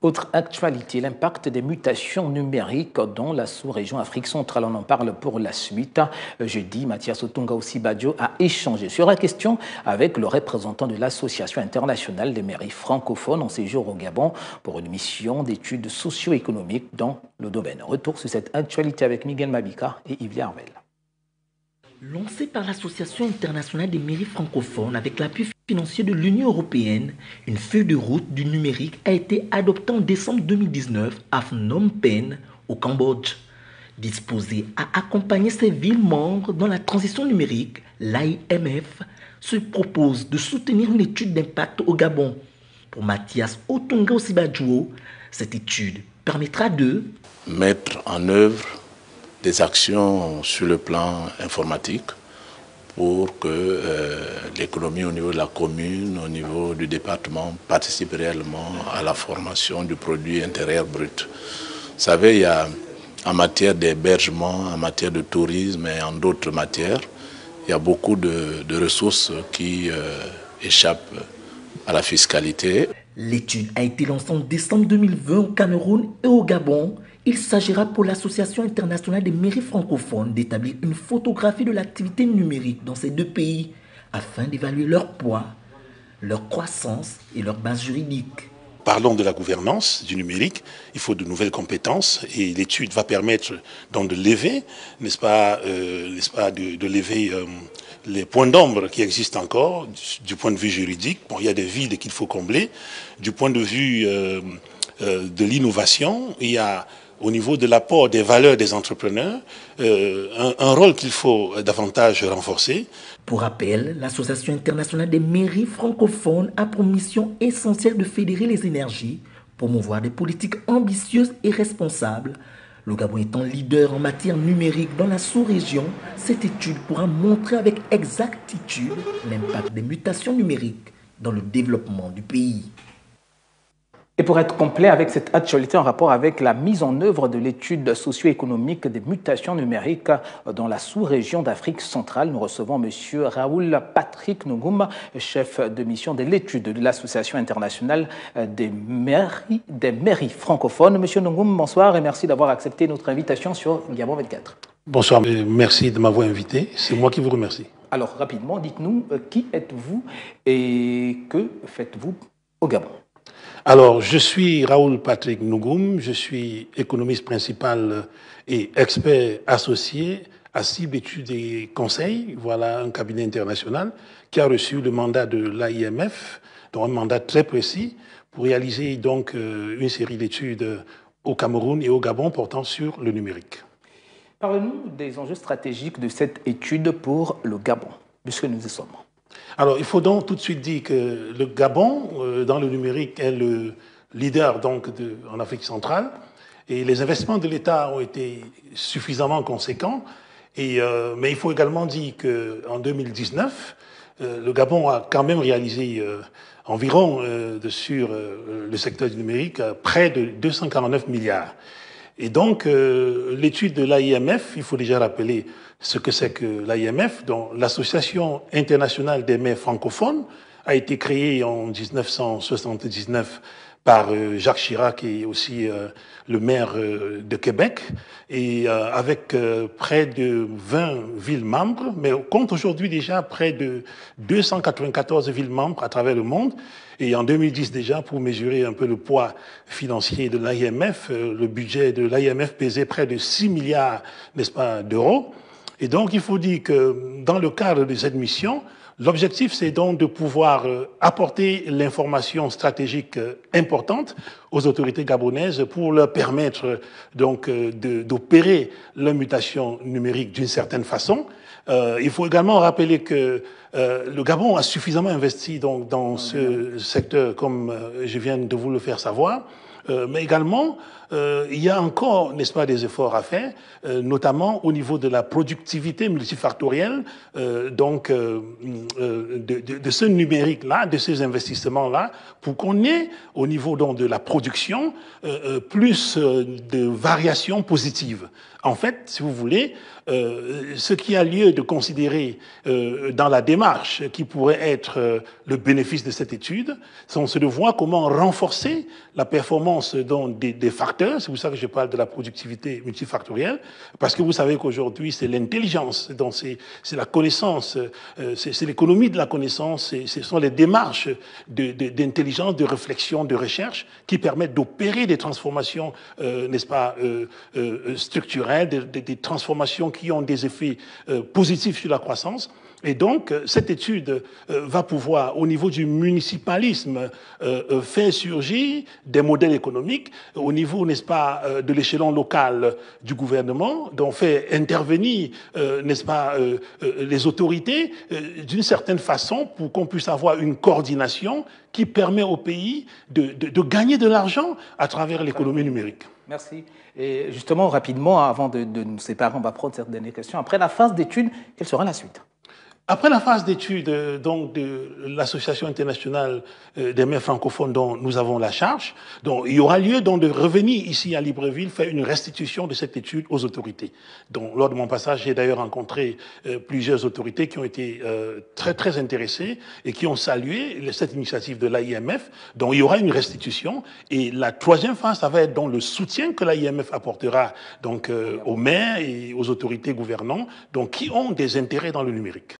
Autre actualité, l'impact des mutations numériques dans la sous-région Afrique centrale. On en parle pour la suite. Jeudi, Mathias Otunga Osibadio a échangé sur la question avec le représentant de l'Association internationale des mairies francophones en séjour au Gabon pour une mission d'études socio-économiques dans le domaine. Retour sur cette actualité avec Miguel Mabika et Yves Arvel. Lancé par l'Association internationale des mairies francophones avec l'appui financier de l'Union européenne, une feuille de route du numérique a été adoptée en décembre 2019 à Phnom Penh, au Cambodge. Disposée à accompagner ces villes membres dans la transition numérique, l'AIMF se propose de soutenir une étude d'impact au Gabon. Pour Mathias Otunga Osibadio, cette étude permettra de mettre en œuvre des actions sur le plan informatique pour que l'économie au niveau de la commune, au niveau du département, participe réellement à la formation du produit intérieur brut. Vous savez, il y a en matière d'hébergement, en matière de tourisme et en d'autres matières, il y a beaucoup de ressources qui échappent à la fiscalité. L'étude a été lancée en décembre 2020 au Cameroun et au Gabon. Il s'agira pour l'Association internationale des mairies francophones d'établir une photographie de l'activité numérique dans ces deux pays afin d'évaluer leur poids, leur croissance et leur base juridique. Parlons de la gouvernance du numérique, il faut de nouvelles compétences et l'étude va permettre donc de lever, n'est-ce pas, de lever les points d'ombre qui existent encore du point de vue juridique. Bon, il y a des vides qu'il faut combler. Du point de vue de l'innovation, il y a au niveau de l'apport des valeurs des entrepreneurs, un rôle qu'il faut davantage renforcer. Pour rappel, l'Association internationale des mairies francophones a pour mission essentielle de fédérer les énergies, promouvoir des politiques ambitieuses et responsables. Le Gabon étant leader en matière numérique dans la sous-région, cette étude pourra montrer avec exactitude l'impact des mutations numériques dans le développement du pays. Et pour être complet avec cette actualité en rapport avec la mise en œuvre de l'étude socio-économique des mutations numériques dans la sous-région d'Afrique centrale, nous recevons M. Raoul Patrick Nougoum, chef de mission de l'étude de l'Association internationale des mairies francophones. M. Nougoum, bonsoir et merci d'avoir accepté notre invitation sur Gabon 24. Bonsoir, merci de m'avoir invité. C'est moi qui vous remercie. Alors, rapidement, dites-nous, qui êtes-vous et que faites-vous au Gabon ? Alors, je suis Raoul Patrick Nougoum, je suis économiste principal et expert associé à CIB Études et Conseils, voilà un cabinet international qui a reçu le mandat de l'AIMF, donc un mandat très précis pour réaliser donc une série d'études au Cameroun et au Gabon portant sur le numérique. Parlez-nous des enjeux stratégiques de cette étude pour le Gabon, puisque nous y sommes. Alors, il faut donc tout de suite dire que le Gabon, dans le numérique, est le leader donc en Afrique centrale. Et les investissements de l'État ont été suffisamment conséquents. Mais il faut également dire qu'en 2019, le Gabon a quand même réalisé environ sur le secteur du numérique près de 249 milliards. Et donc, l'étude de l'AIMF, il faut déjà rappeler ce que c'est que l'AIMF, dont l'Association internationale des maires francophones, a été créée en 1979 par Jacques Chirac et aussi le maire de Québec, et avec près de 20 villes membres, mais on compte aujourd'hui déjà près de 294 villes membres à travers le monde. Et en 2010 déjà, pour mesurer un peu le poids financier de l'AIMF, le budget de l'AIMF pesait près de 6 milliards, n'est-ce pas, d'euros. Et donc, il faut dire que dans le cadre de cette mission, l'objectif, c'est donc de pouvoir apporter l'information stratégique importante aux autorités gabonaises pour leur permettre donc d'opérer leur mutation numérique d'une certaine façon. Il faut également rappeler que le Gabon a suffisamment investi donc dans ce secteur, comme je viens de vous le faire savoir. Mais également, il y a encore, n'est-ce pas, des efforts à faire, notamment au niveau de la productivité multifactorielle, donc de ce numérique-là, de ces investissements-là, pour qu'on ait, au niveau donc de la production, plus de variations positives. En fait, si vous voulez, ce qui a lieu de considérer dans la démarche démarche qui pourrait être le bénéfice de cette étude, c'est de voir comment renforcer la performance des facteurs. C'est pour ça que je parle de la productivité multifactorielle, parce que vous savez qu'aujourd'hui, c'est l'intelligence, c'est la connaissance, c'est l'économie de la connaissance, ce sont les démarches d'intelligence, de réflexion, de recherche qui permettent d'opérer des transformations, n'est-ce pas, structurelles, des transformations qui ont des effets positifs sur la croissance. Et donc, cette étude va pouvoir, au niveau du municipalisme, faire surgir des modèles économiques, au niveau, n'est-ce pas, de l'échelon local du gouvernement, donc faire intervenir, n'est-ce pas, les autorités d'une certaine façon pour qu'on puisse avoir une coordination qui permet au pays de gagner de l'argent à travers l'économie numérique. Merci. Et justement, rapidement, avant de nous séparer, on va prendre cette dernière question. Après la phase d'études, quelle sera la suite ? Après la phase d'étude donc de l'Association internationale des maires francophones dont nous avons la charge, donc il y aura lieu donc de revenir ici à Libreville faire une restitution de cette étude aux autorités. Donc lors de mon passage, j'ai d'ailleurs rencontré plusieurs autorités qui ont été très intéressées et qui ont salué cette initiative de l'AIMF. Donc il y aura une restitution et la troisième phase, ça va être donc le soutien que l'AIMF apportera donc aux maires et aux autorités gouvernantes donc qui ont des intérêts dans le numérique.